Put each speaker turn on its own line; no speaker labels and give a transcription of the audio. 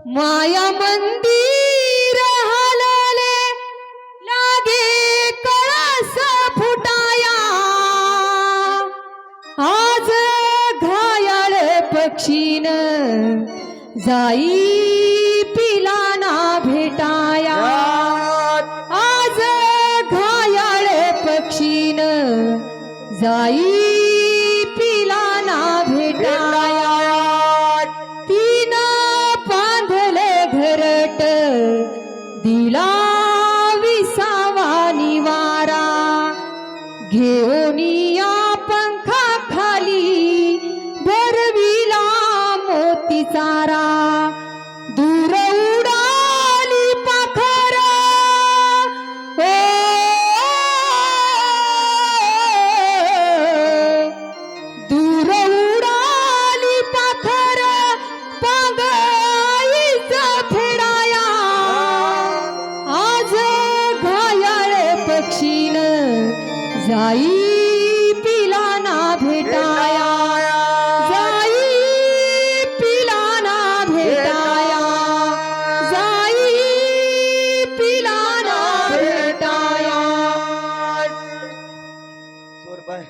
माया मंदिर हलले लागे कळस फुटाया आज घायाळ पक्षीन जाई पिलाना भेटाया आज घायाळ पक्षीन जाई पिलाना भेटाया तीन बांधले घरट दिला विसावा निवारा घेऊनिया पंखा खाली भरविला मोती चारा दूर उडाली पाखर दूर उडाली पाखर पागाईचा फेडाया आज घायाळ पक्षीन जाई पिलाना भेटाया जाई पिलाना भेटाया जाई पिलाना भेटाया
सोरबाई